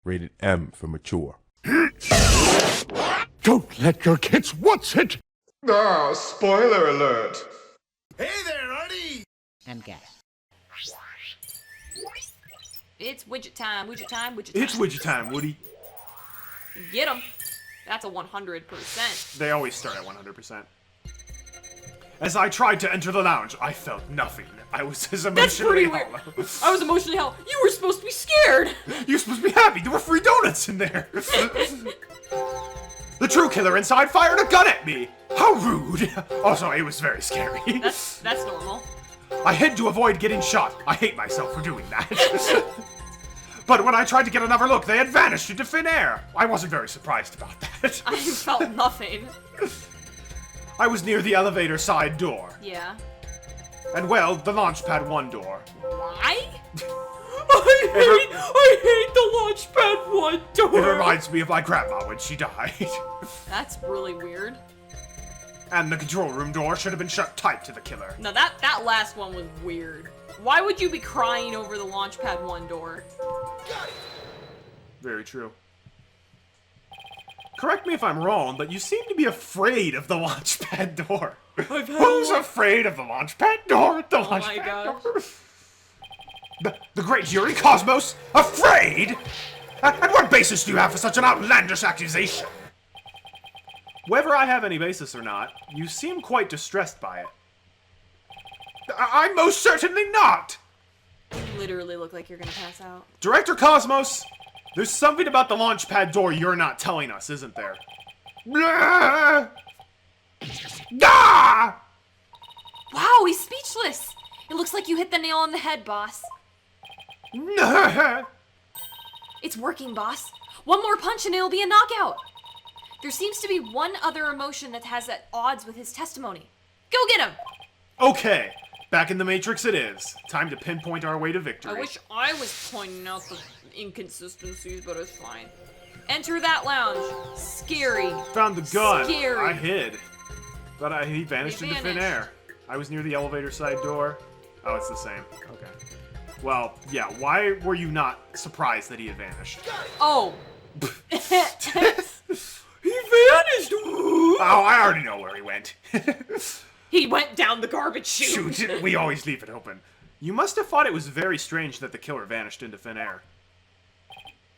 Rated M for mature. Don't let your kids watch it! Ah, spoiler alert. Hey there, Artie! And gas. It's widget time, widget time, widget time. It's widget time, Woody. Get him. That's a 100%. They always start at 100%. As I tried to enter the lounge, I felt nothing. I was as That's emotionally pretty weird. hollow. I was emotionally hell. You were supposed to be scared. You're supposed to be happy. There were free donuts in there. The true killer inside fired a gun at me. How rude. Also, it was very scary. That's normal. I hid to avoid getting shot. I hate myself for doing that. But when I tried to get another look, they had vanished into thin air. I wasn't very surprised about that. I felt nothing. I was near the elevator side door. Yeah. And well, the Launchpad 1 door. Why? I hate the Launchpad 1 door. It reminds me of my grandma when she died. That's really weird. And the control room door should have been shut tight to the killer. Now that last one was weird. Why would you be crying over the Launchpad 1 door? Very true. Correct me if I'm wrong, but you seem to be afraid of the Launchpad door. Who's afraid of the Launchpad door? The Oh my Launchpad gosh. door? The great Yuri Cosmos? Afraid? And what basis do you have for such an outlandish accusation? Whether I have any basis or not, you seem quite distressed by it. I'm most certainly not! You literally look like you're gonna pass out. Director Cosmos, there's something about the Launchpad door you're not telling us, isn't there? Ah! Ah! Wow, he's speechless. It looks like you hit the nail on the head, boss. Ah! It's working, boss. One more punch and it'll be a knockout. There seems to be one other emotion that has at odds with his testimony. Go get him! Okay, back in the Matrix it is. Time to pinpoint our way to victory. I wish I was pointing out the inconsistencies, but it's fine. Enter that lounge. Scary. Found the gun. Scary. I hid. But he vanished into thin air. I was near the elevator side door. Oh, it's the same. Okay. Well, yeah, why were you not surprised that he had vanished? Oh. He vanished! Oh, I already know where he went. He went down the garbage chute. Shoot, we always leave it open. You must have thought it was very strange that the killer vanished into thin air.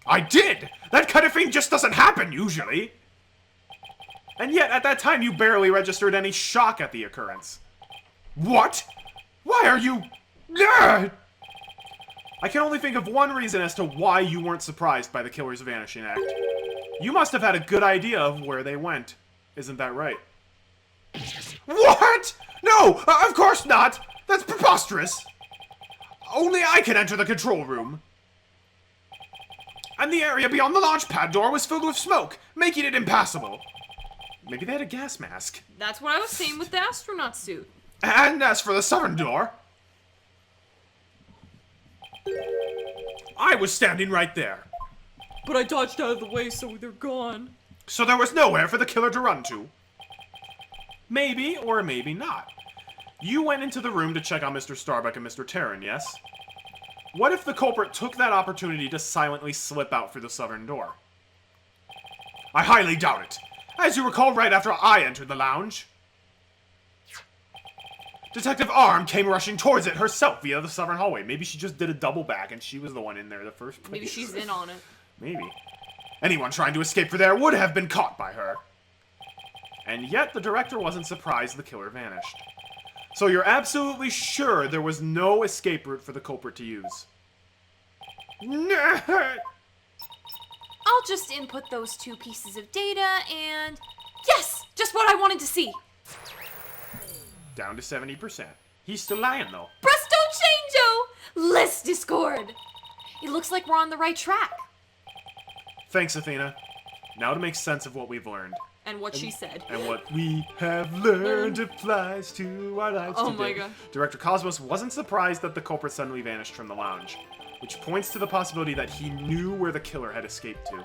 I did! That kind of thing just doesn't happen, usually! And yet, at that time, you barely registered any shock at the occurrence. What? Why are you... Ugh! I can only think of one reason as to why you weren't surprised by the killer's vanishing act. You must have had a good idea of where they went. Isn't that right? What? No, of course not! That's preposterous! Only I can enter the control room. And the area beyond the launchpad door was filled with smoke, making it impassable. Maybe they had a gas mask. That's what I was saying with the astronaut suit. And as for the southern door, I was standing right there. But I dodged out of the way, so they're gone. So there was nowhere for the killer to run to. Maybe or maybe not. You went into the room to check on Mr. Starbuck and Mr. Terran, yes? What if the culprit took that opportunity to silently slip out through the southern door? I highly doubt it. As you recall, right after I entered the lounge, Detective Arm came rushing towards it herself via the southern hallway. Maybe she just did a double back and she was the one in there the first place. Maybe she's in on it. Maybe. Anyone trying to escape through there would have been caught by her. And yet the director wasn't surprised the killer vanished. So you're absolutely sure there was no escape route for the culprit to use? I'll just input those 2 pieces of data and... Yes! Just what I wanted to see! Down to 70%. He's still lying, though. Presto changeo! Less discord! It looks like we're on the right track. Thanks, Athena. Now to make sense of what we've learned. And what she said. And what we have learned applies to our lives today. Oh my god. Director Cosmos wasn't surprised that the culprit suddenly vanished from the lounge, which points to the possibility that he knew where the killer had escaped to.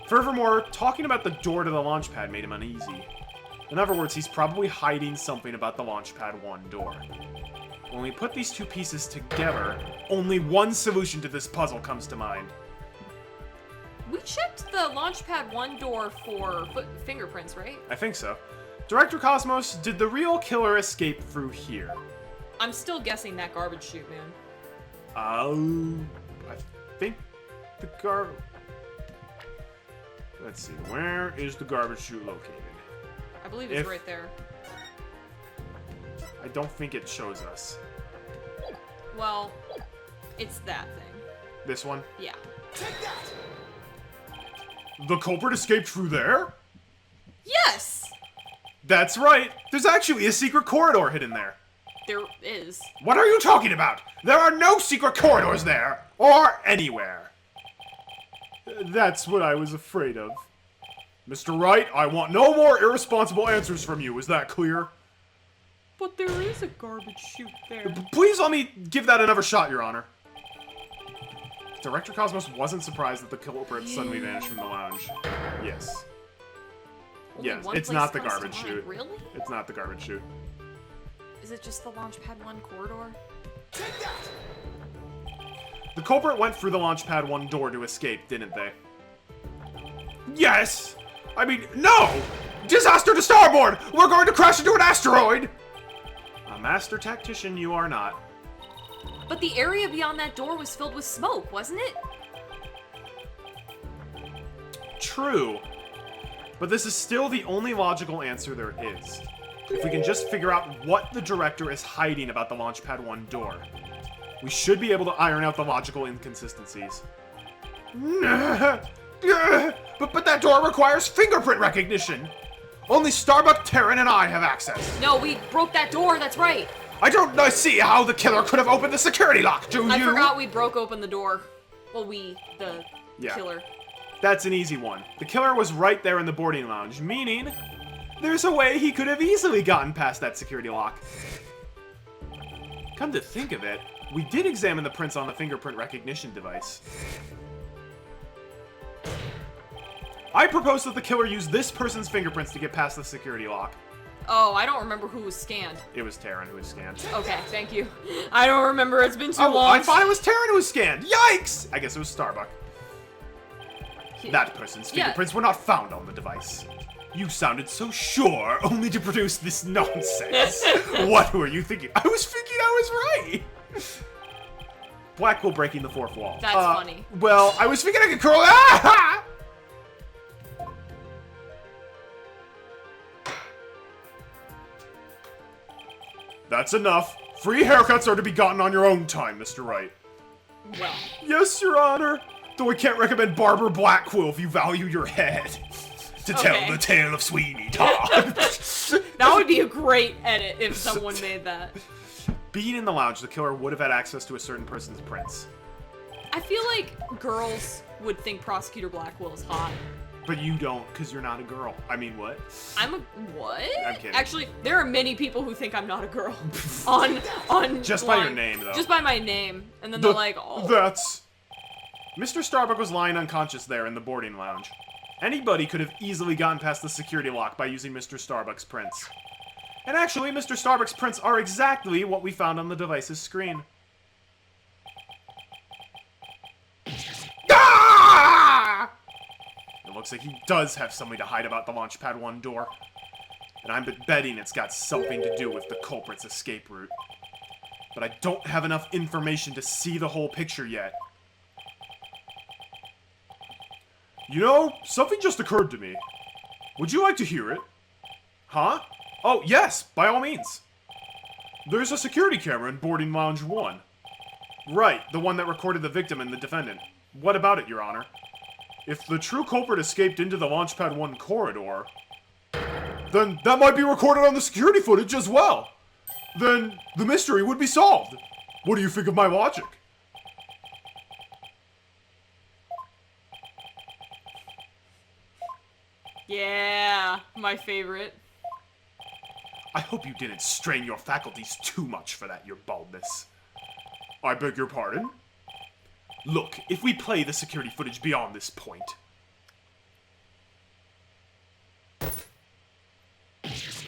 Furthermore, talking about the door to the launch pad made him uneasy. In other words, he's probably hiding something about the Launchpad 1 door. When we put these 2 pieces together, only one solution to this puzzle comes to mind. We checked the Launchpad 1 door for fingerprints, right? I think so. Director Cosmos, did the real killer escape through here? I'm still guessing that garbage chute, man. I think the Let's see, where is the garbage chute located? I believe it's right there. I don't think it shows us. Well, it's that thing. This one? Yeah. The culprit escaped through there? Yes! That's right! There's actually a secret corridor hidden there. There is. What are you talking about? There are no secret corridors there! Or anywhere! That's what I was afraid of. Mr. Wright, I want no more irresponsible answers from you, is that clear? But there is a garbage chute there. Please let me give that another shot, Your Honor. Director Cosmos wasn't surprised that the culprit suddenly vanished from the lounge. Yes. Only Yes, one it's place not the comes to garbage mind. chute. Really? It's not the garbage chute. Is it just the Launchpad 1 corridor? The culprit went through the Launchpad 1 door to escape, didn't they? Yes! I mean, no! Disaster to starboard! We're going to crash into an asteroid! A master tactician you are not. But the area beyond that door was filled with smoke, wasn't it? True. But this is still the only logical answer there is. If we can just figure out what the director is hiding about the Launchpad 1 door, we should be able to iron out the logical inconsistencies. But that door requires fingerprint recognition! Only Starbuck, Terran, and I have access. No, we broke that door, that's right. I don't see how the killer could have opened the security lock, do you? I forgot we broke open the door. Well, the Yeah. killer. That's an easy one. The killer was right there in the boarding lounge, meaning there's a way he could have easily gotten past that security lock. Come to think of it, we did examine the prints on the fingerprint recognition device. I propose that the killer use this person's fingerprints to get past the security lock. Oh, I don't remember who was scanned. It was Terran who was scanned. Okay, thank you. I don't remember, it's been too Oh, long. I thought it was Terran who was scanned! Yikes! I guess it was Starbuck. That person's fingerprints were not found on the device. You sounded so sure, only to produce this nonsense. What were you thinking? I was thinking I was right! Blackwell breaking the fourth wall. That's funny. Well, I was thinking I could curl. Ah! That's enough. Free haircuts are to be gotten on your own time, Mr. Wright. Well. Yes, Your Honor. Though I can't recommend Barber Blackquill if you value your head. To tell the tale of Sweeney Todd. That would be a great edit if someone made that. Being in the lounge, the killer would have had access to a certain person's prints. I feel like girls would think Prosecutor Blackwell is hot. But you don't, because you're not a girl. I mean, what? I'm a what? I'm kidding. Actually, there are many people who think I'm not a girl. on Just by your name, though. Just by my name. And then they're like, oh. That's... Mr. Starbuck was lying unconscious there in the boarding lounge. Anybody could have easily gotten past the security lock by using Mr. Starbuck's prints. And actually, Mr. Starbuck's prints are exactly what we found on the device's screen. Ah! It looks like he does have something to hide about the Launchpad 1 door. And I'm betting it's got something to do with the culprit's escape route. But I don't have enough information to see the whole picture yet. You know, something just occurred to me. Would you like to hear it? Huh? Oh, yes, by all means. There's a security camera in boarding lounge 1. Right, the one that recorded the victim and the defendant. What about it, Your Honor? If the true culprit escaped into the Launchpad 1 corridor, then that might be recorded on the security footage as well. Then the mystery would be solved. What do you think of my logic? Yeah, my favorite. I hope you didn't strain your faculties too much for that, your baldness. I beg your pardon? Look, if we play the security footage beyond this point...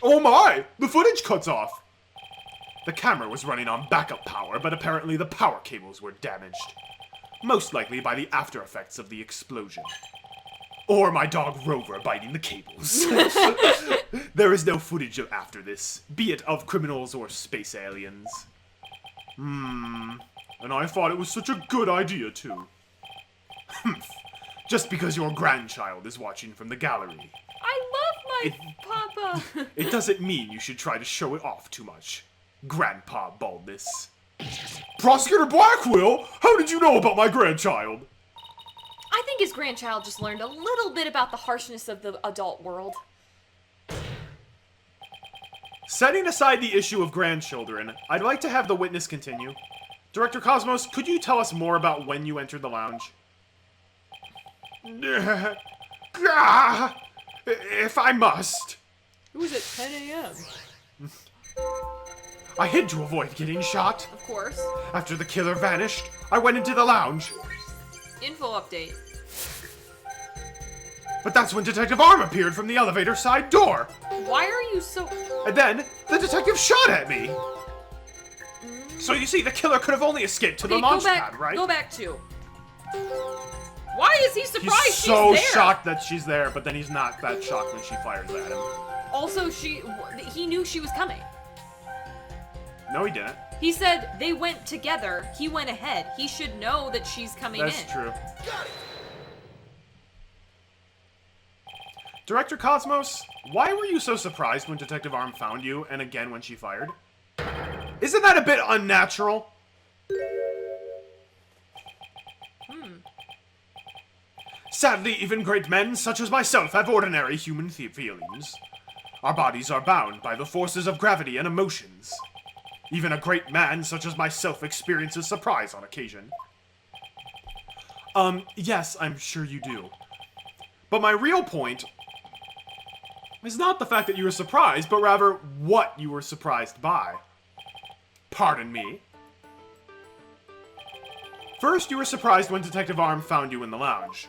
Oh my! The footage cuts off! The camera was running on backup power, but apparently the power cables were damaged. Most likely by the after effects of the explosion. Or my dog Rover biting the cables. There is no footage of after this, be it of criminals or space aliens. And I thought it was such a good idea, too. Just because your grandchild is watching from the gallery. I love my papa. It doesn't mean you should try to show it off too much. Grandpa Baldness. Prosecutor Blackwell, how did you know about my grandchild? I think his grandchild just learned a little bit about the harshness of the adult world. Setting aside the issue of grandchildren, I'd like to have the witness continue. Director Cosmos, could you tell us more about when you entered the lounge? If I must. It was at 10 a.m. I hid to avoid getting shot. Of course. After the killer vanished, I went into the lounge. Info update. But that's when Detective Arm appeared from the elevator side door. Why are you so... And then, the detective shot at me. So you see, the killer could have only escaped to the launch pad, right? Go back to... Why is he surprised He's she's so there? shocked that she's there, but then he's not that shocked when she fires at him. Also, he knew she was coming. No, he didn't. He said they went together. He went ahead. He should know that she's coming in. That's true. Director Cosmos, why were you so surprised when Detective Arm found you, and again when she fired? Isn't that a bit unnatural? Sadly, even great men such as myself have ordinary human feelings. Our bodies are bound by the forces of gravity and emotions. Even a great man such as myself experiences surprise on occasion. Yes, I'm sure you do. But my real point is not the fact that you were surprised, but rather what you were surprised by. Pardon me. First, you were surprised when Detective Arm found you in the lounge.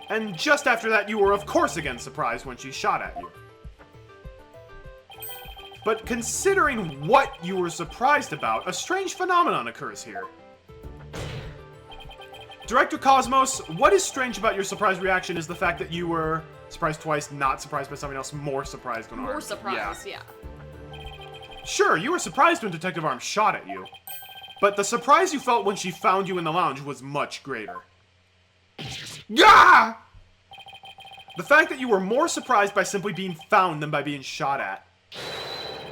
And just after that, you were of course again surprised when she shot at you. But considering what you were surprised about, a strange phenomenon occurs here. Director Cosmos, what is strange about your surprise reaction is the fact that you were surprised twice, not surprised by something else, more surprised when More Arm. surprised, yeah. Sure, you were surprised when Detective Arm shot at you. But the surprise you felt when she found you in the lounge was much greater. Yeah! The fact that you were more surprised by simply being found than by being shot at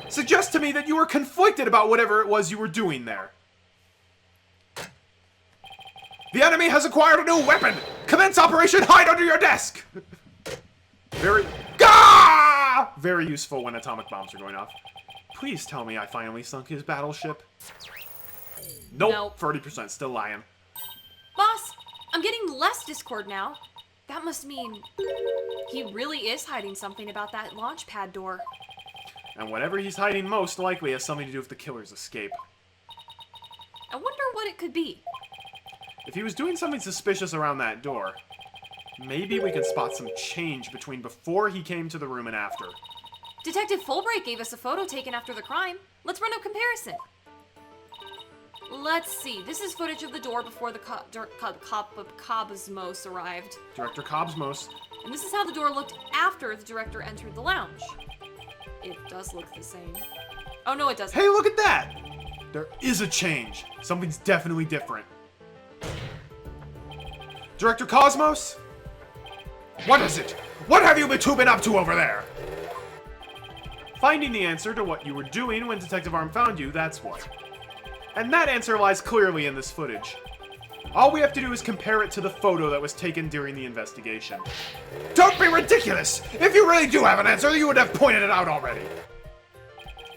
suggests to me that you were conflicted about whatever it was you were doing there. The enemy has acquired a new weapon! Commence Operation Hide Under Your Desk! Very useful when atomic bombs are going off. Please tell me I finally sunk his battleship. Nope. 30%, still lying. Boss, I'm getting less Discord now. That must mean he really is hiding something about that launch pad door. And whatever he's hiding most likely has something to do with the killer's escape. I wonder what it could be. If he was doing something suspicious around that door, maybe we can spot some change between before he came to the room and after. Detective Fulbright gave us a photo taken after the crime. Let's run a comparison. Let's see. This is footage of the door before the Cosmos arrived. Director Cosmos. And this is how the door looked after the director entered the lounge. It does look the same. Oh, no, it doesn't. Hey, look at that! There is a change. Something's definitely different. Director Cosmos? What is it? What have you two been up to over there? Finding the answer to what you were doing when Detective Arm found you, that's what. And that answer lies clearly in this footage. All we have to do is compare it to the photo that was taken during the investigation. Don't be ridiculous! If you really do have an answer, you would have pointed it out already.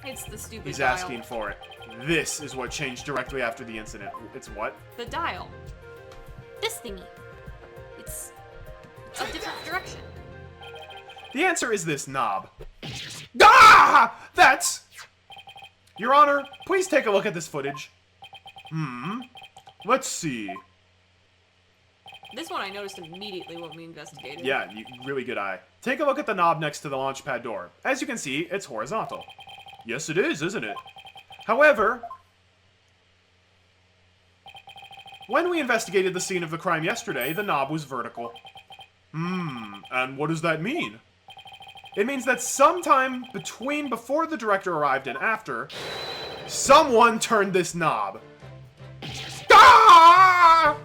It's the stupid He's dial. asking for it. This is what changed directly after the incident. It's what? The dial. This thingy. It's a different direction. The answer is this knob. Ah! That's... Your Honor, please take a look at this footage. Let's see. This one I noticed immediately when we investigated. Yeah, really good eye. Take a look at the knob next to the launch pad door. As you can see, it's horizontal. Yes, it is, isn't it? However, When we investigated the scene of the crime yesterday, the knob was vertical. And what does that mean? It means that sometime between before the director arrived and after, someone turned this knob. Ah!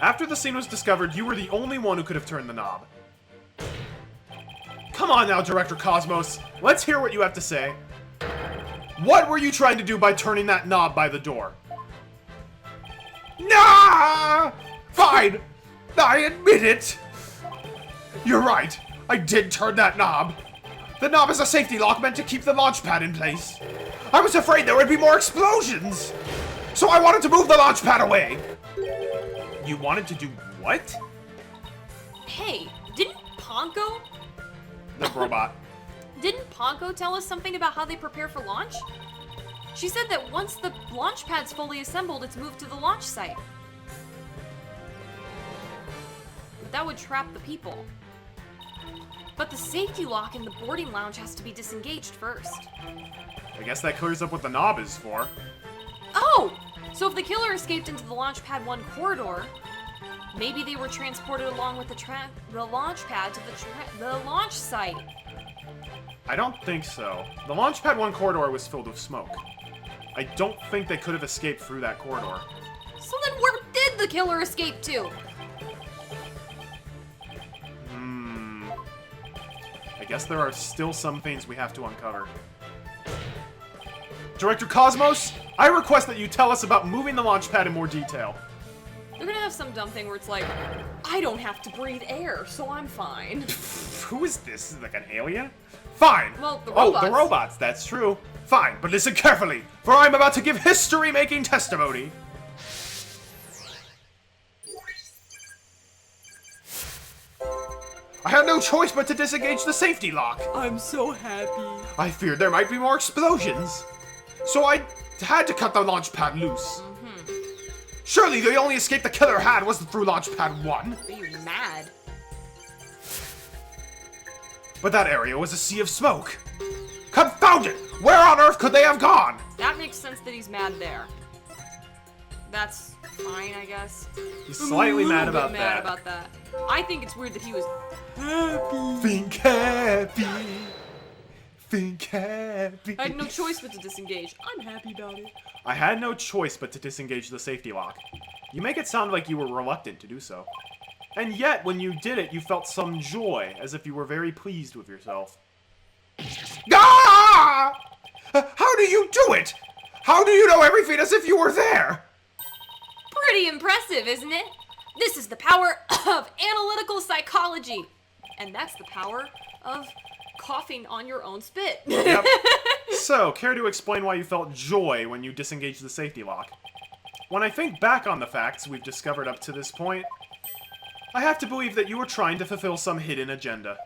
After the scene was discovered, you were the only one who could have turned the knob. Come on now, Director Cosmos. Let's hear what you have to say. What were you trying to do by turning that knob by the door? Nah! Fine! I admit it! You're right. I did turn that knob. The knob is a safety lock meant to keep the launch pad in place. I was afraid there would be more explosions. So I wanted to move the launch pad away. You wanted to do what? Hey, didn't Ponko? The robot. Didn't Ponko tell us something about how they prepare for launch? She said that once the launch pad's fully assembled, it's moved to the launch site. But that would trap the people. But the safety lock in the boarding lounge has to be disengaged first. I guess that clears up what the knob is for. Oh! So if the killer escaped into the Launch Pad 1 corridor, maybe they were transported along with the launch pad to the launch site. I don't think so. The Launchpad 1 corridor was filled with smoke. I don't think they could have escaped through that corridor. So then where did the killer escape to? I guess there are still some things we have to uncover. Director Cosmos, I request that you tell us about moving the launch pad in more detail. They're gonna have some dumb thing where it's like, I don't have to breathe air, so I'm fine. Who is this? Like an alien? Fine. Well, the robots. Oh, the robots, that's true. Fine, but listen carefully, for I'm about to give history-making testimony. I had no choice but to disengage the safety lock. I'm so happy. I feared there might be more explosions. So I had to cut the launch pad loose. Surely the only escape the killer had was through launch pad 1. Are you mad? But that area was a sea of smoke. Confound it! Where on earth could they have gone? That makes sense that he's mad there. That's fine, I guess. He's slightly mad about that. I think it's weird that he was happy. Think happy. Think happy. I had no choice but to disengage. I'm happy about it. I had no choice but to disengage the safety lock. You make it sound like you were reluctant to do so. And yet, when you did it, you felt some joy, as if you were very pleased with yourself. Ah! How do you do it? How do you know everything as if you were there? Pretty impressive, isn't it? This is the power of analytical psychology. And that's the power of coughing on your own spit. Yep. So, care to explain why you felt joy when you disengaged the safety lock? When I think back on the facts we've discovered up to this point, I have to believe that you were trying to fulfill some hidden agenda.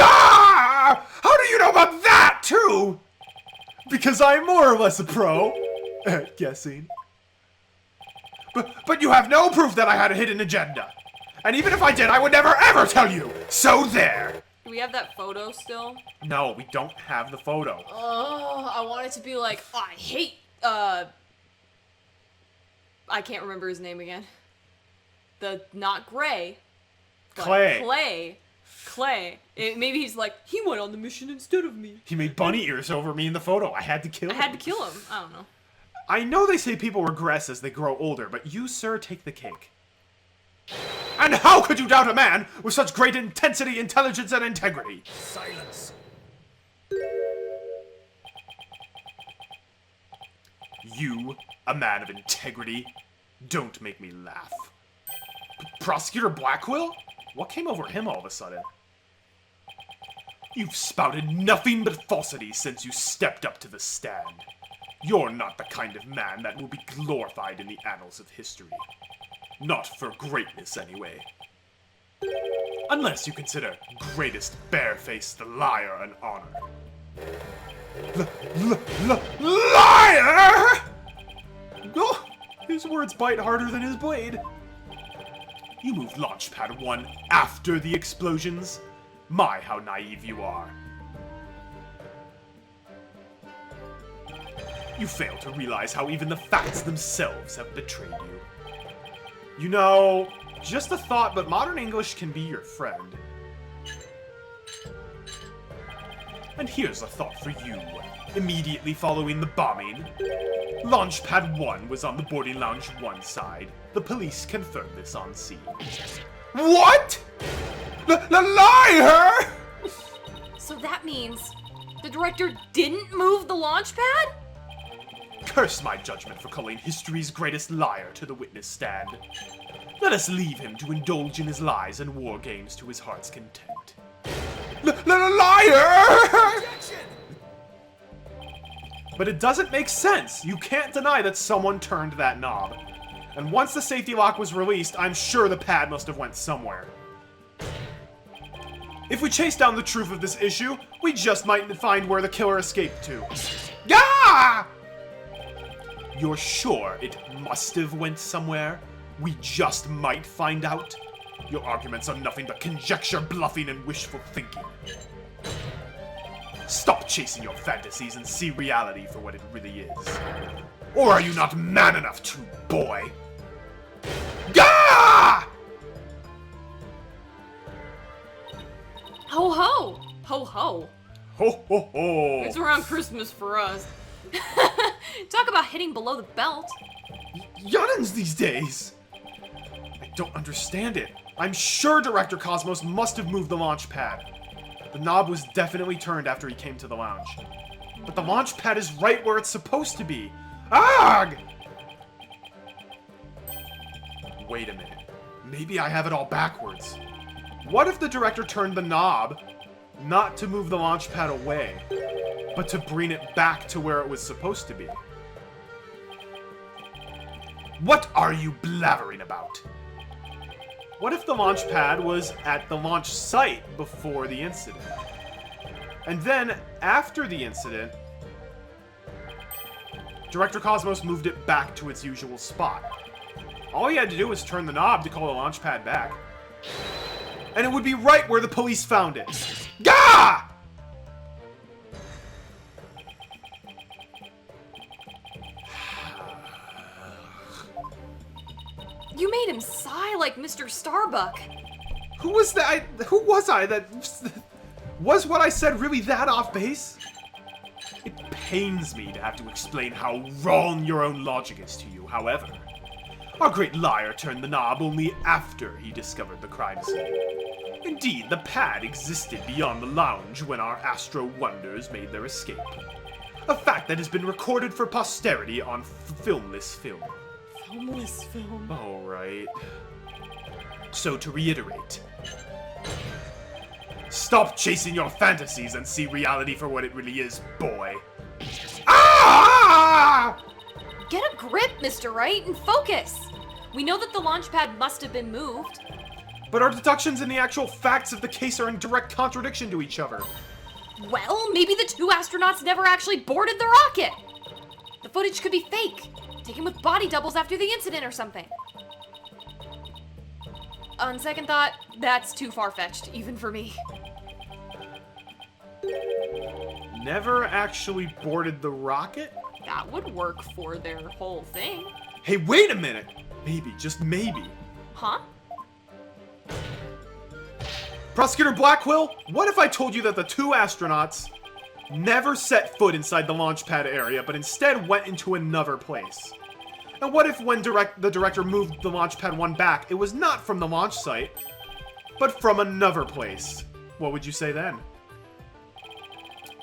Ah! How do you know about that, too? Because I'm more or less a pro at guessing. But you have no proof that I had a hidden agenda. And even if I did, I would never ever tell you. So there. Do we have that photo still? No, we don't have the photo. Oh, I want it to be like, I hate, I can't remember his name again. Not Gray. But Clay. Clay. Maybe he's like, he went on the mission instead of me. He made bunny ears over me in the photo. I had to kill him. I had to kill him. I don't know. I know they say people regress as they grow older, but you, sir, take the cake. And how could you doubt a man with such great intensity, intelligence, and integrity? Silence. You, a man of integrity? Don't make me laugh. Prosecutor Blackwell? What came over him all of a sudden? You've spouted nothing but falsity since you stepped up to the stand. You're not the kind of man that will be glorified in the annals of history. Not for greatness, anyway. Unless you consider greatest barefaced liar an honor. Liar! Oh, his words bite harder than his blade. You moved Launchpad 1 after the explosions? My, how naive you are. You fail to realize how even the facts themselves have betrayed you. You know, just a thought, but modern English can be your friend. And here's a thought for you. Immediately following the bombing, Launchpad 1 was on the boarding lounge 1 side. The police confirmed this on scene. What? The liar! So that means the director didn't move the launch pad? Curse my judgment for calling history's greatest liar to the witness stand. Let us leave him to indulge in his lies and war games to his heart's content. Liar! But it doesn't make sense. You can't deny that someone turned that knob. And once the safety lock was released, I'm sure the pad must have went somewhere. If we chase down the truth of this issue, we just might find where the killer escaped to. Gah! You're sure it must have went somewhere? We just might find out? Your arguments are nothing but conjecture, bluffing, and wishful thinking. Stop chasing your fantasies and see reality for what it really is. Or are you not man enough to, boy? Gah! Ho ho! Ho ho! Ho ho ho! It's around Christmas for us. Talk about hitting below the belt. Young'uns these days! I don't understand it. I'm sure Director Cosmos must have moved the launch pad. The knob was definitely turned after he came to the lounge. But the launch pad is right where it's supposed to be. Arg! Wait a minute. Maybe I have it all backwards. What if the director turned the knob not to move the launch pad away, but to bring it back to where it was supposed to be? What are you blabbering about? What if the launch pad was at the launch site before the incident? And then, after the incident, Director Cosmos moved it back to its usual spot. All he had to do was turn the knob to call the launch pad back. And it would be right where the police found it. Gah! You made him sigh like Mr. Starbuck. Who was that? Who was I? That was what I said really that off base? It pains me to have to explain how wrong your own logic is to you, however. Our great liar turned the knob only after he discovered the crime scene. Indeed, the pad existed beyond the lounge when our Astro Wonders made their escape. A fact that has been recorded for posterity on filmless film. Filmless film. Alright. So to reiterate, stop chasing your fantasies and see reality for what it really is, boy. Ah! Get a grip, Mr. Wright, and focus. We know that the launch pad must have been moved. But our deductions and the actual facts of the case are in direct contradiction to each other. Well, maybe the two astronauts never actually boarded the rocket. The footage could be fake, taken with body doubles after the incident or something. On second thought, that's too far-fetched, even for me. Never actually boarded the rocket? That would work for their whole thing. Hey, wait a minute! Maybe, just maybe. Huh? Prosecutor Blackwell, what if I told you that the two astronauts never set foot inside the launch pad area, but instead went into another place? And what if when the director moved the launch pad 1 back, it was not from the launch site, but from another place? What would you say then?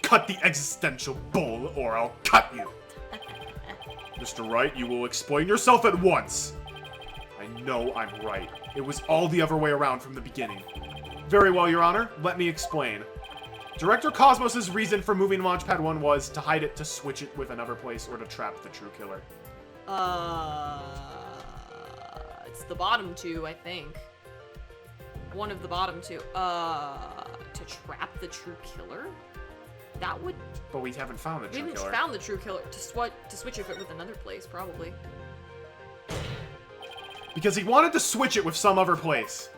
Cut the existential bull, or I'll cut you! Mr. Wright, you will explain yourself at once! I know I'm right. It was all the other way around from the beginning. Very well, Your Honor. Let me explain. Director Cosmos' reason for moving Launchpad 1 was to hide it, to switch it with another place, or to trap the true killer. It's the bottom two, I think. One of the bottom two. To trap the true killer? That would... But we haven't found the true killer. We haven't found the true killer. To switch it with another place, probably. Because he wanted to switch it with some other place.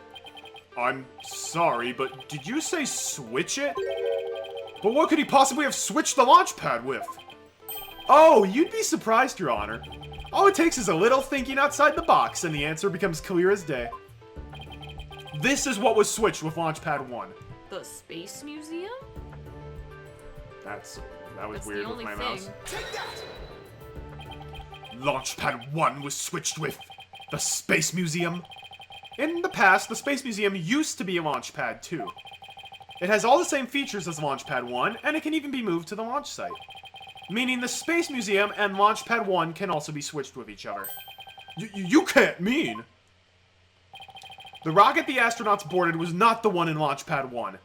I'm sorry, but did you say switch it? But what could he possibly have switched the launch pad with? Oh, you'd be surprised, Your Honor. All it takes is a little thinking outside the box, and the answer becomes clear as day. This is what was switched with Launchpad 1. The Space Museum? That was That's weird the with only my thing. mouse. Launchpad 1 was switched with the Space Museum. In the past, the Space Museum used to be a Launchpad 2. It has all the same features as Launchpad 1, and it can even be moved to the launch site. Meaning the Space Museum and Launchpad 1 can also be switched with each other. You can't mean! The rocket the astronauts boarded was not the one in Launchpad 1.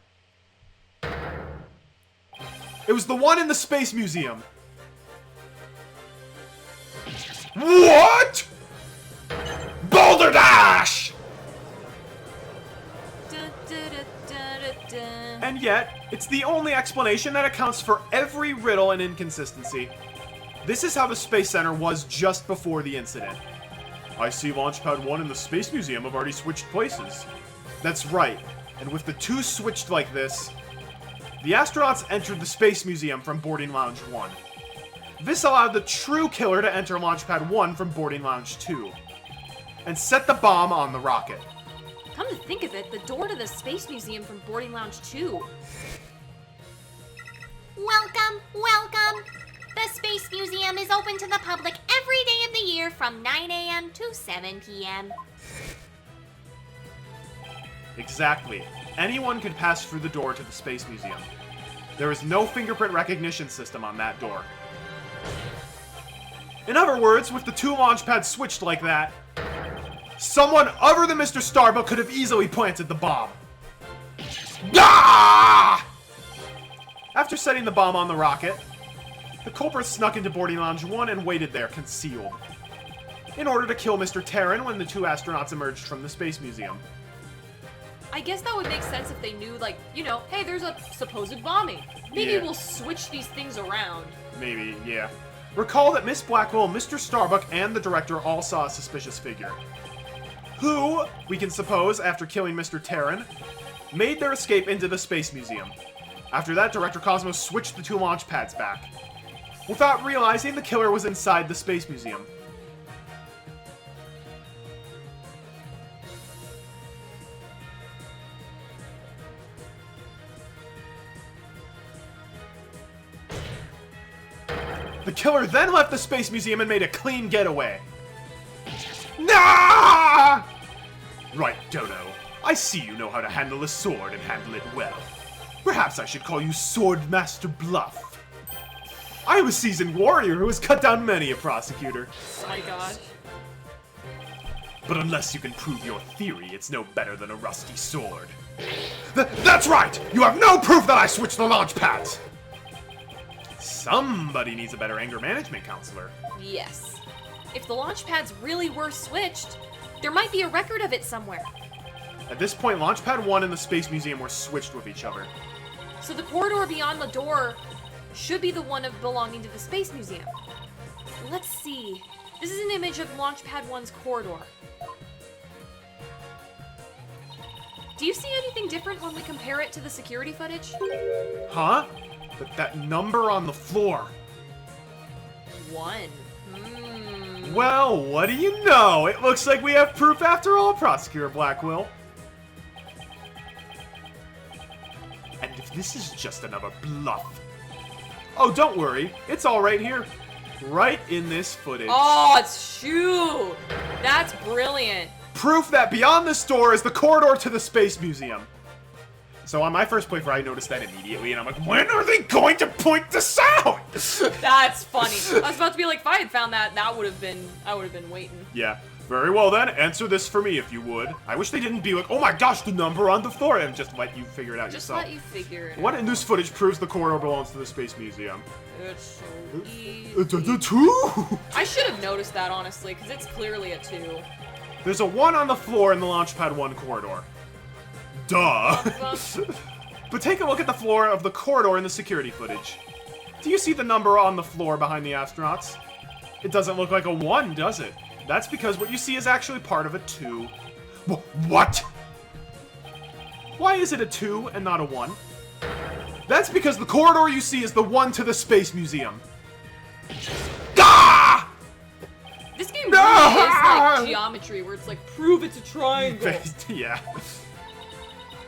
It was the one in the Space Museum. What?! Boulder Dash! And yet, it's the only explanation that accounts for every riddle and inconsistency. This is how the Space Center was just before the incident. I see Launchpad 1 and the Space Museum have already switched places. That's right, and with the two switched like this, the astronauts entered the Space Museum from Boarding Lounge 1. This allowed the true killer to enter Launchpad 1 from Boarding Lounge 2, and set the bomb on the rocket. Come to think of it, the door to the Space Museum from Boarding Lounge 2. Welcome, welcome! The Space Museum is open to the public every day of the year from 9 a.m. to 7 p.m. Exactly. Anyone could pass through the door to the Space Museum. There is no fingerprint recognition system on that door. In other words, with the two launch pads switched like that, someone other than Mr. Starbuck could have easily planted the bomb. Ah! After setting the bomb on the rocket, the culprit snuck into Boarding Lounge 1 and waited there, concealed, in order to kill Mr. Terran when the two astronauts emerged from the Space Museum. I guess that would make sense if they knew, like, you know, hey, there's a supposed bombing. Maybe Yeah. we'll switch these things around. Maybe, yeah. Recall that Miss Blackwell, Mr. Starbuck, and the director all saw a suspicious figure, who, we can suppose, after killing Mr. Terran, made their escape into the Space Museum. After that, Director Cosmos switched the two launch pads back, without realizing the killer was inside the Space Museum. The killer then left the Space Museum and made a clean getaway. Nah! Right, Dodo. I see you know how to handle a sword and handle it well. Perhaps I should call you Swordmaster Bluff. I am a seasoned warrior who has cut down many a prosecutor. Oh my gosh. But unless you can prove your theory, it's no better than a rusty sword. That's right! You have no proof that I switched the launch pads! Somebody needs a better anger management counselor. Yes. If the launch pads really were switched, there might be a record of it somewhere. At this point, Launchpad 1 and the Space Museum were switched with each other. So the corridor beyond the door should be the one of belonging to the Space Museum. Let's see. This is an image of Launchpad 1's corridor. Do you see anything different when we compare it to the security footage? Huh? That number on the floor. 1. Well, what do you know? It looks like we have proof after all, Prosecutor Blackwell. And if this is just another bluff... Oh, don't worry. It's all right here. Right in this footage. Oh, it's shoot! That's brilliant. Proof that beyond this door is the corridor to the Space Museum. So on my first playthrough, I noticed that immediately, and I'm like, when are they going to point this out? That's funny. I was about to be like, if I had found that, I would have been waiting. Yeah. Very well then, answer this for me if you would. I wish they didn't be like, oh my gosh, the number on the floor, and just let you figure it out Just yourself. let you figure it What out. in this footage proves the corridor belongs to the Space Museum? It's so easy. The two! I should have noticed that, honestly, because it's clearly a 2. There's a 1 on the floor in the Launchpad 1 corridor. Duh! But take a look at the floor of the corridor in the security footage. Do you see the number on the floor behind the astronauts? It doesn't look like a 1, does it? That's because what you see is actually part of a 2. What? Why is it a 2 and not a 1? That's because the corridor you see is the one to the Space Museum. really is like geometry where it's like, prove it's a triangle. Yeah.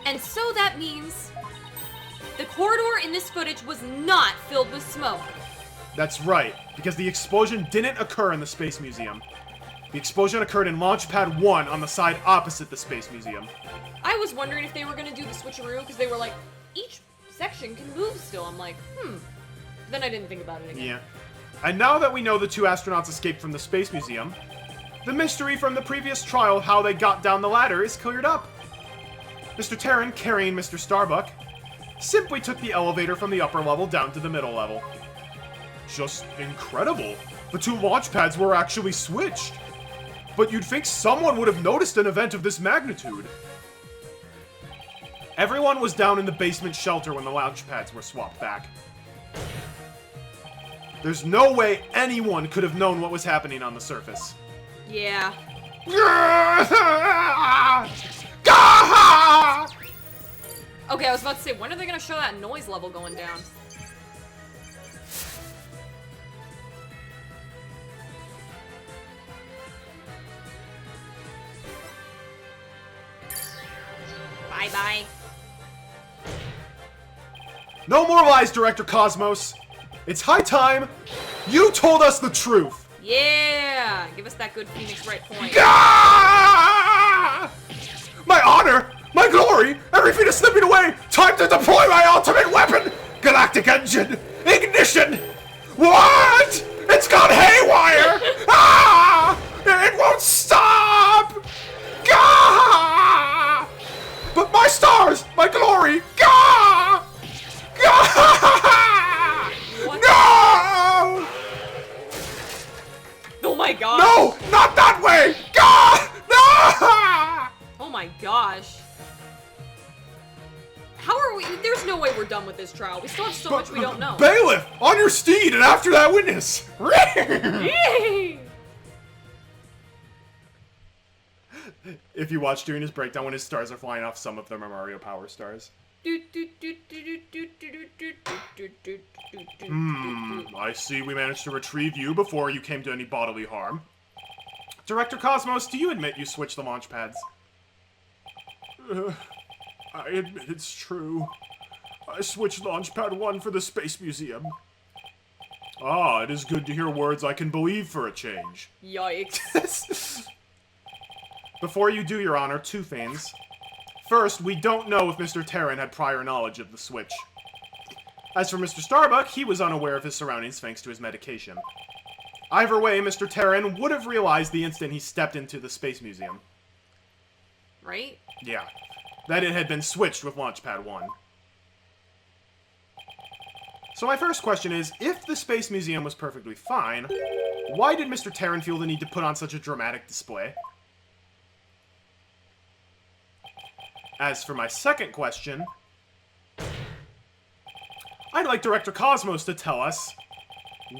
And so that means the corridor in this footage was not filled with smoke. That's right, because the explosion didn't occur in the Space Museum. The explosion occurred in Launchpad 1 on the side opposite the Space Museum. I was wondering if they were gonna do the switcheroo, because they were like, each section can move still. I'm like, Then I didn't think about it again. Yeah. And now that we know the two astronauts escaped from the Space Museum, the mystery from the previous trial, how they got down the ladder, is cleared up. Mr. Terran, carrying Mr. Starbuck, simply took the elevator from the upper level down to the middle level. Just incredible. The two launch pads were actually switched. But you'd think someone would have noticed an event of this magnitude. Everyone was down in the basement shelter when the launch pads were swapped back. There's no way anyone could have known what was happening on the surface. Yeah. Okay, I was about to say, when are they gonna show that noise level going down? Bye-bye. No more lies, Director Cosmos. It's high time you told us the truth. Yeah! Give us that good Phoenix Wright point. Ah! My honor, my glory, everything is slipping away. Time to deploy my ultimate weapon. Galactic engine, ignition. What? It's gone haywire. Ah! It won't stop. Gah! But my stars, my glory. Gah! Gah! What? No! Oh my god! No! Not that way! Gah! No! Oh my gosh. How are we? There's no way we're done with this trial. We still have so much we don't know. Bailiff, on your steed and after that witness! Yay! If you watch during his breakdown when his stars are flying off, some of them are Mario Power stars. I see we managed to retrieve you before you came to any bodily harm. Director Cosmos, do you admit you switched the launch pads? I admit it's true. I switched Launchpad 1 for the Space Museum. Ah, it is good to hear words I can believe for a change. Yikes. Before you do, Your Honor, two things. First, we don't know if Mr. Terran had prior knowledge of the switch. As for Mr. Starbuck, he was unaware of his surroundings thanks to his medication. Either way, Mr. Terran would have realized the instant he stepped into the Space Museum. Right? Yeah, that it had been switched with Launchpad 1. So my first question is, if the Space Museum was perfectly fine, why did Mr. Terran feel the need to put on such a dramatic display? As for my second question, I'd like Director Cosmos to tell us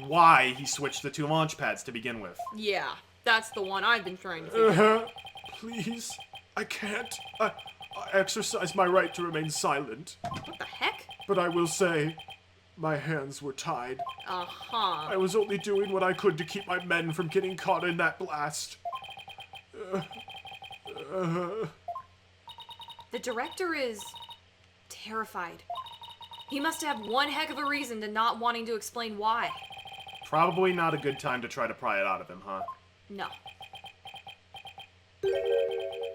why he switched the two launch pads to begin with. Yeah, that's the one I've been trying to figure out. Please, I can't. I exercise my right to remain silent. What the heck? But I will say, my hands were tied. Uh-huh. I was only doing what I could to keep my men from getting caught in that blast. The director is terrified. He must have one heck of a reason to not wanting to explain why. Probably not a good time to try to pry it out of him, huh? No.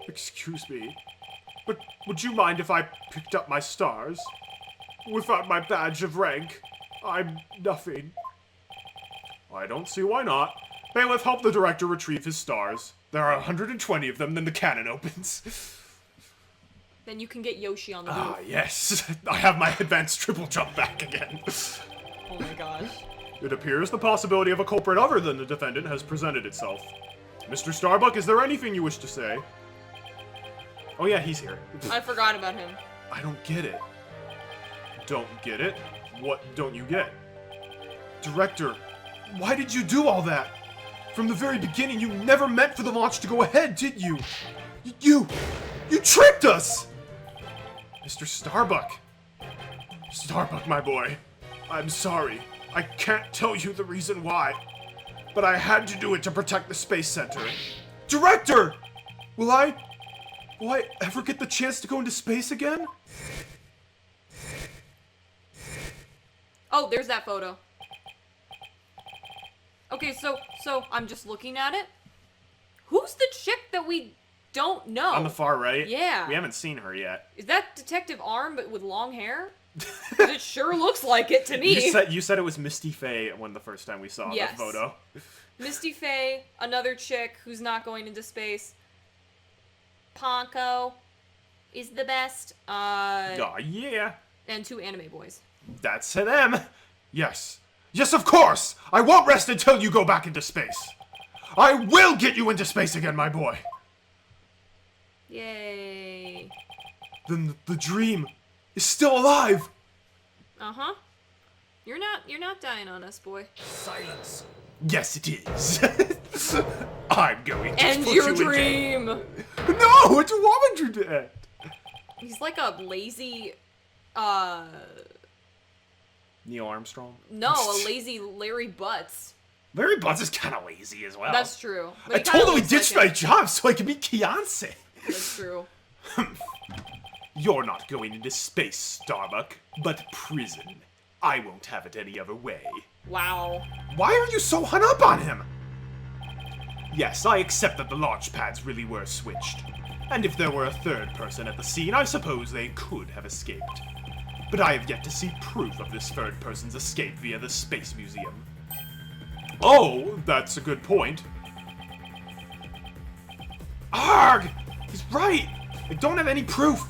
Excuse me, but would you mind if I picked up my stars? Without my badge of rank, I'm nothing. I don't see why not. Bailiff, help the director retrieve his stars. There are 120 of them, then the cannon opens. Then you can get Yoshi on the roof. Ah, yes. I have my advanced triple jump back again. Oh my gosh. It appears the possibility of a culprit other than the defendant has presented itself. Mr. Starbuck, is there anything you wish to say? Oh yeah, he's here. I forgot about him. I don't get it. Don't get it? What don't you get? Director, why did you do all that? From the very beginning, you never meant for the launch to go ahead, did you? You tricked us! Mr. Starbuck. Starbuck, my boy. I'm sorry. I can't tell you the reason why. but I had to do it to protect the Space Center. Director! Will I ever get the chance to go into space again? Oh, there's that photo. Okay, so I'm just looking at it. Who's the chick that we don't know? On the far right? Yeah. We haven't seen her yet. Is that Detective Arm but with long hair? 'Cause it sure looks like it to me. You said it was Misty Faye when the first time we saw Yes. the photo. Misty Faye, another chick who's not going into space. Ponko is the best. Oh, yeah. And 2 anime boys. That's them. Yes. Yes, of course! I won't rest until you go back into space. I will get you into space again, my boy. Yay. Then the dream is still alive. Uh-huh. You're not dying on us, boy. Silence. Yes, it is. I'm going to End put your you into- dream! No, it's Womandrew. He's like a lazy, Neil Armstrong. no, a lazy Larry Butts. Larry Butts is kind of lazy as well. That's true. But I he kinda totally looks ditched like my job so I could be Beyonce. him. That's true. You're not going into space, Starbuck, but prison. I won't have it any other way. Wow. Why are you so hung up on him? Yes, I accept that the launch pads really were switched. And if there were a third person at the scene, I suppose they could have escaped. But I have yet to see proof of this third person's escape via the Space Museum. Oh, that's a good point. Arg! He's right! I don't have any proof!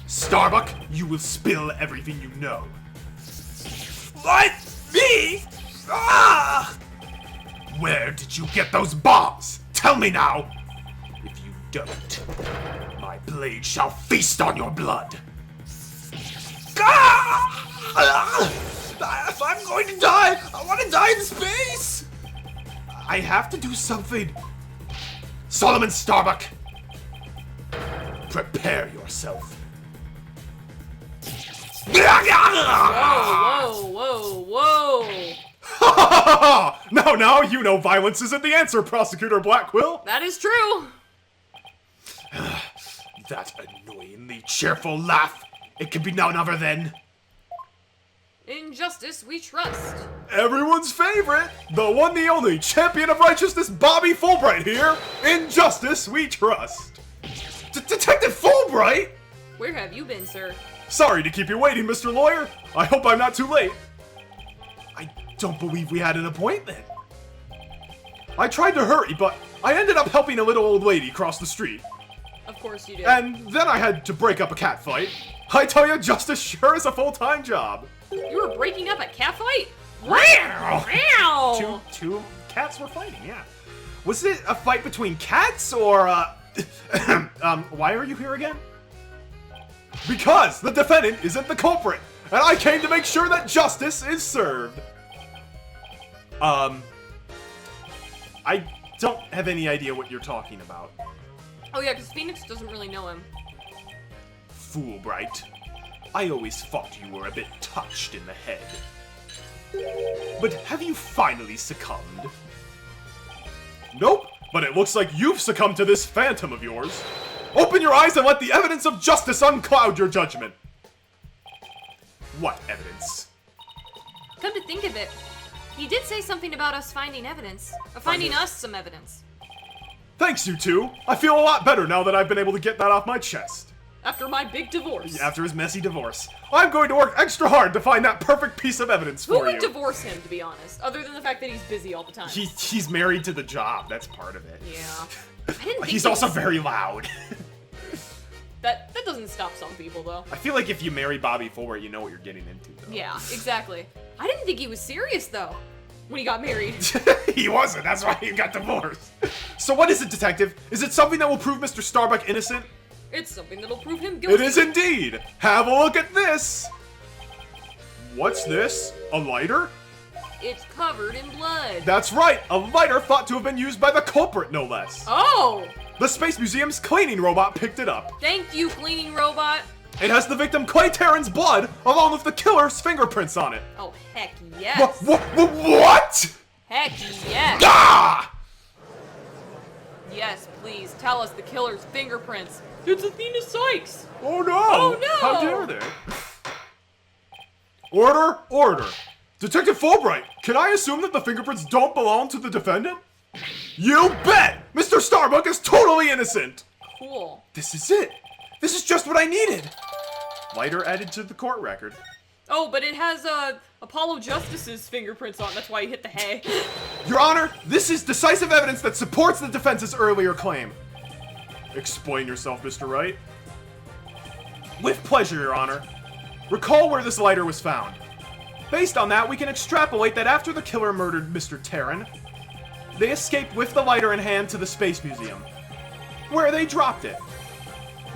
Starbuck, you will spill everything you know. What? Me? Ah! Where did you get those bombs? Tell me now. If you don't, My blade shall feast on your blood. Ah! If I'm going to die, I want to die in space! I have to do something. Solomon Starbuck, prepare yourself. Whoa, whoa, whoa, whoa. No, you know violence isn't the answer, Prosecutor Blackquill. That is true. That annoyingly cheerful laugh. It can be none other than In justice we trust. everyone's favorite, the one, the only champion of righteousness, Bobby Fulbright here. In justice we trust. Detective Fulbright? Where have you been, sir? Sorry to keep you waiting, Mr. Lawyer. I hope I'm not too late. I don't believe we had an appointment. I tried to hurry, but I ended up helping a little old lady cross the street. Of course you did. And then I had to break up a cat fight. I tell you, justice sure is a full-time job. You were breaking up a cat fight? Meow! Ow! Two cats were fighting, yeah. Was it a fight between cats or, Why are you here again? Because the defendant isn't the culprit, and I came to make sure that justice is served. I don't have any idea what you're talking about. Oh yeah, because Phoenix doesn't really know him. Fulbright. I always thought you were a bit touched in the head. But have you finally succumbed? Nope, but it looks like you've succumbed to this phantom of yours. Open your eyes and let the evidence of justice uncloud your judgment. What evidence? Come to think of it, he did say something about us finding evidence. Finding us some evidence. Thanks, you two. I feel a lot better now that I've been able to get that off my chest. After my big divorce. After his messy divorce, I'm going to work extra hard to find that perfect piece of evidence Who for would you. divorce him, to be honest? Other than the fact that he's busy all the time. He's married to the job. That's part of it. Yeah. I didn't think He's he also was- very loud. That doesn't stop some people, though. I feel like if you marry Bobby Fulbright, you know what you're getting into, though. Yeah, exactly. I didn't think he was serious, though, when he got married. He wasn't. That's why he got divorced. So what is it, detective? Is it something that will prove Mr. Starbuck innocent? It's something that'll prove him guilty. It is indeed. Have a look at this. What's this? A lighter? It's covered in blood. That's right. A lighter thought to have been used by the culprit, no less. Oh! The Space Museum's cleaning robot picked it up. Thank you, cleaning robot. It has the victim Clay Terran's blood, along with the killer's fingerprints on it. Oh, heck yes. What? Heck yes. Ah! Yes, please, tell us the killer's fingerprints. It's Athena Sykes. Oh no! Oh, no! How dare they? Order! Order! Detective Fulbright, can I assume that the fingerprints don't belong to the defendant? You bet! Mr. Starbuck is totally innocent! Cool. This is it! This is just what I needed! Lighter added to the court record. Oh, but it has, Apollo Justice's fingerprints on. That's why he hit the hay. Your Honor, this is decisive evidence that supports the defense's earlier claim. Explain yourself, Mr. Wright. With pleasure, Your Honor. Recall where this lighter was found. Based on that, we can extrapolate that after the killer murdered Mr. Terran, they escaped with the lighter in hand to the Space Museum, where they dropped it.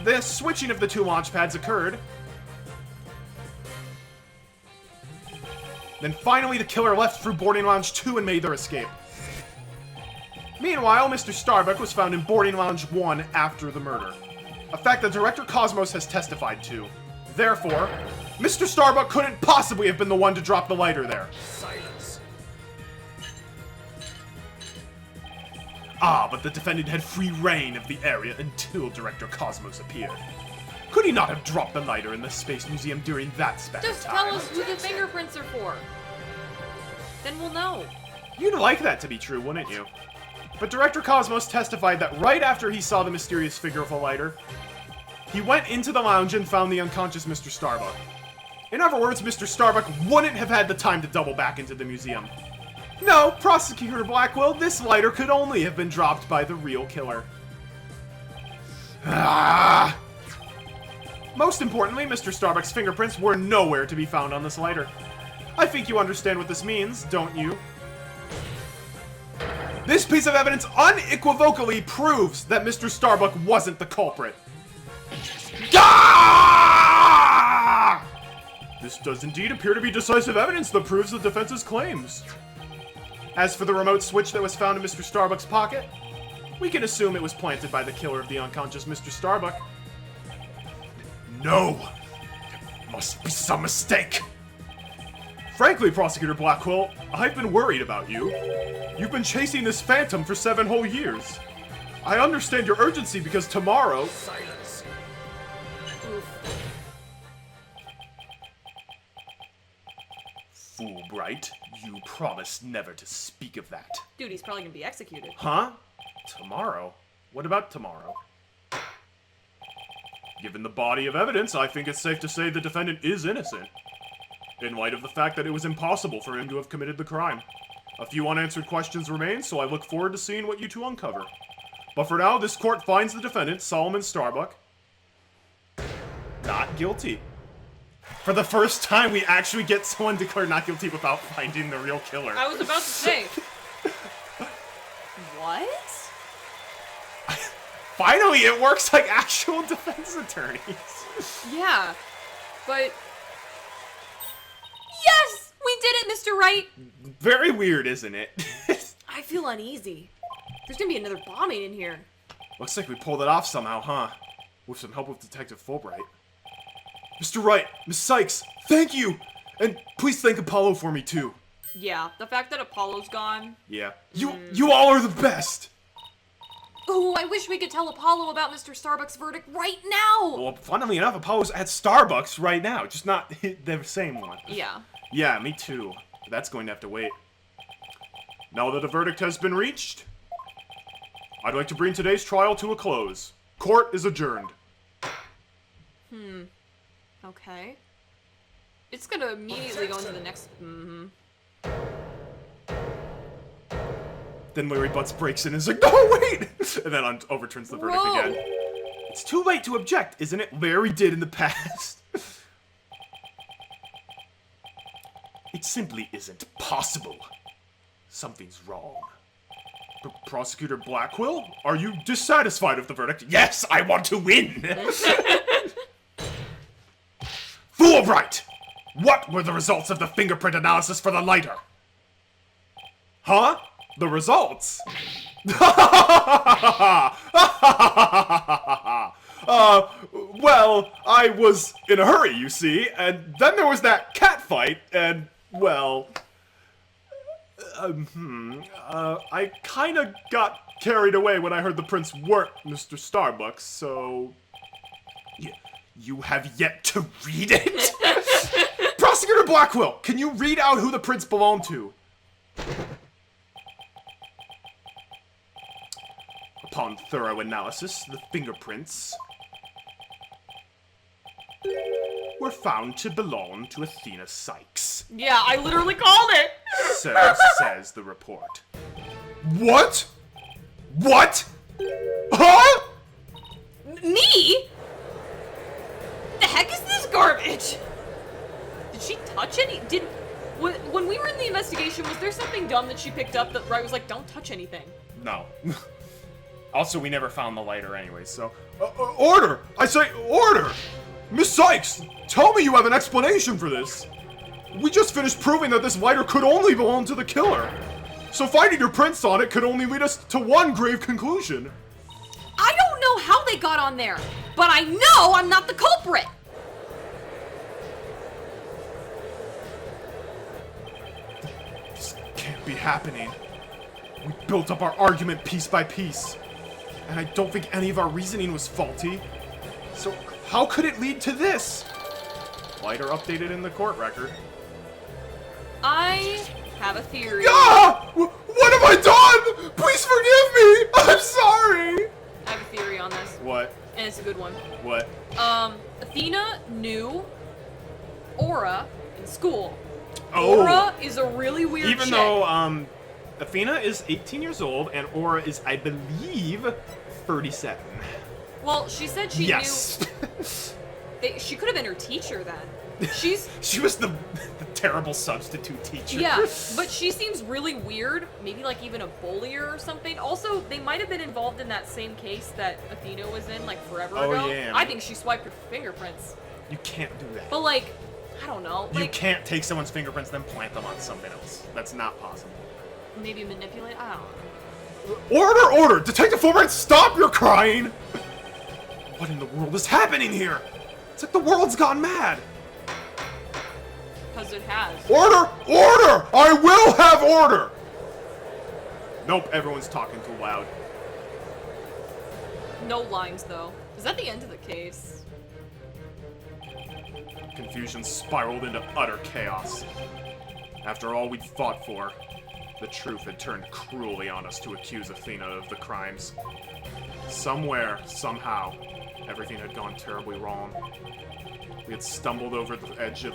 The switching of the two launch pads occurred. Then finally the killer left through boarding lounge 2 and made their escape. Meanwhile, Mr. Starbuck was found in boarding lounge 1 after the murder. A fact that Director Cosmos has testified to. Therefore, Mr. Starbuck couldn't possibly have been the one to drop the lighter there. Silence. Ah, but the defendant had free reign of the area until Director Cosmos appeared. Could he not have dropped the lighter in the Space Museum during that span of Just time? tell us who the fingerprints are for. Then we'll know. You'd like that to be true, wouldn't you? But Director Cosmos testified that right after he saw the mysterious figure of a lighter, he went into the lounge and found the unconscious Mr. Starbuck. In other words, Mr. Starbuck wouldn't have had the time to double back into the museum. No, Prosecutor Blackwell, this lighter could only have been dropped by the real killer. Ah! Most importantly, Mr. Starbuck's fingerprints were nowhere to be found on this lighter. I think you understand what this means, don't you? This piece of evidence unequivocally proves that Mr. Starbuck wasn't the culprit. Ah! This does indeed appear to be decisive evidence that proves the defense's claims. As for the remote switch that was found in Mr. Starbuck's pocket, we can assume it was planted by the killer of the unconscious Mr. Starbuck. No! There must be some mistake! Frankly, Prosecutor Blackwell, I've been worried about you. You've been chasing this phantom for 7 whole years. I understand your urgency because tomorrow... Silence. Fulbright, you promised never to speak of that. Dude, he's probably gonna be executed. Huh? Tomorrow? What about tomorrow? Given the body of evidence, I think it's safe to say the defendant is innocent. In light of the fact that it was impossible for him to have committed the crime. A few unanswered questions remain, so I look forward to seeing what you two uncover. But for now, this court finds the defendant, Solomon Starbuck, not guilty. For the first time, we actually get someone declared not guilty without finding the real killer. I was about to say. What? Finally, it works like actual defense attorneys. Yeah, but... Yes! We did it, Mr. Wright! Very weird, isn't it? I feel uneasy. There's gonna be another bombing in here. Looks like we pulled it off somehow, huh? With some help with Detective Fulbright. Mr. Wright, Miss Sykes, thank you! And please thank Apollo for me, too. Yeah, the fact that Apollo's gone. Yeah. You all are the best! Oh, I wish we could tell Apollo about Mr. Starbuck's verdict right now! Well, funnily enough, Apollo's at Starbucks right now, just not the same one. Yeah. Yeah, me too. That's going to have to wait. Now that a verdict has been reached, I'd like to bring today's trial to a close. Court is adjourned. Okay. It's gonna immediately go into the next... Then Larry Butts breaks in and is like, no, wait! And then overturns the verdict Whoa. again. It's too late to object, isn't it? Larry did in the past. It simply isn't possible. Something's wrong. Prosecutor Blackwell, are you dissatisfied with the verdict? Yes, I want to win! Fulbright! What were the results of the fingerprint analysis for the lighter? Huh? The results? Well, I was in a hurry, you see, and then there was that cat fight, and, well... I kinda got carried away when I heard the prince worked Mr. Starbucks, so... You have yet to read it? Prosecutor Blackwell, can you read out who the prince belonged to? Upon thorough analysis, the fingerprints were found to belong to Athena Sykes. Yeah, I literally called it! So says the report. What? What? Huh? Me? The heck is this garbage? Did she touch any? When we were in the investigation, was there something dumb that she picked up that Wright was like, don't touch anything? No. Also, we never found the lighter anyway, so... order! I say order! Miss Sykes, tell me you have an explanation for this. We just finished proving that this lighter could only belong to the killer. So finding your prints on it could only lead us to one grave conclusion. I don't know how they got on there, but I know I'm not the culprit! This can't be happening. We built up our argument piece by piece. And I don't think any of our reasoning was faulty. So how could it lead to this? Lighter updated in the court record. I have a theory. Ah! What have I done? Please forgive me! I'm sorry! I have a theory on this, What? and it's a good one. What? Athena knew Aura in school. Oh. Aura is a really weird Even chick. though, Athena is 18 years old and Aura is, I believe, 37. Well, she said she Yes. knew... she could have been her teacher then. She's... She was the terrible substitute teacher. Yeah, but she seems really weird. Maybe like even a bullier or something. Also, they might have been involved in that same case that Athena was in like forever ago. Yeah. I think she swiped her fingerprints. You can't do that. But like, I don't know. You Like, can't take someone's fingerprints then plant them on something else. That's not possible. maybe manipulate? I don't know. Order, order! Detective Fulbright, stop your crying! What in the world is happening here? It's like the world's gone mad. Because it has. Order! Order! I will have order! Nope, everyone's talking too loud. No lines though. Is that the end of the case? Confusion spiraled into utter chaos. After all we'd fought for, the truth had turned cruelly on us to accuse Athena of the crimes. Somewhere, somehow, everything had gone terribly wrong. We had stumbled over the edge of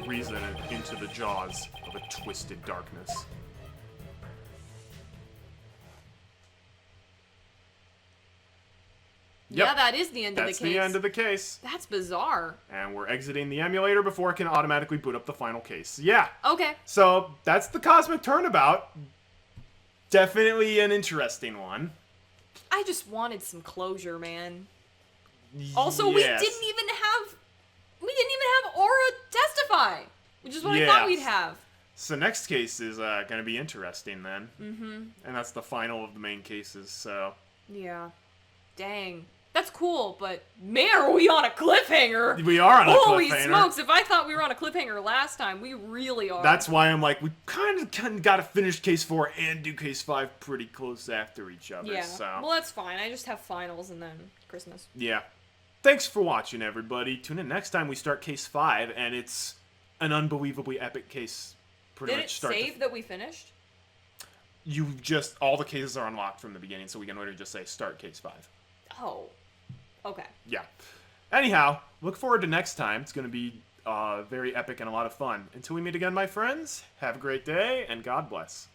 reason and into the jaws of a twisted darkness. Yep. Yeah, that is the end of the That's case. the end of the case. That's bizarre. And we're exiting the emulator before it can automatically boot up the final case. Yeah. Okay. So, that's the Cosmic Turnabout. Definitely an interesting one. I just wanted some closure, man. Also, we Yes. didn't even have Aura testify, which is what I thought we'd have. So next case is going to be interesting then. Mm-hmm. And that's the final of the main cases, so... Yeah. Dang. That's cool, but man, are we on a cliffhanger? We are on a Holy cliffhanger. smokes, if I thought we were on a cliffhanger last time, we really are. That's why I'm like, we kind of got to finish case 4 and do case 5 pretty close after each other, Yeah. so... Well, that's fine. I just have finals and then Christmas. Yeah. Thanks for watching, everybody. Tune in next time we start case 5, and it's an unbelievably epic case. Pretty Did much it start to save that we finished? You just, all the cases are unlocked from the beginning, so we can literally just say start case 5. Oh. Okay. Yeah. Anyhow, look forward to next time. It's going to be very epic and a lot of fun. Until we meet again, my friends, have a great day, and God bless.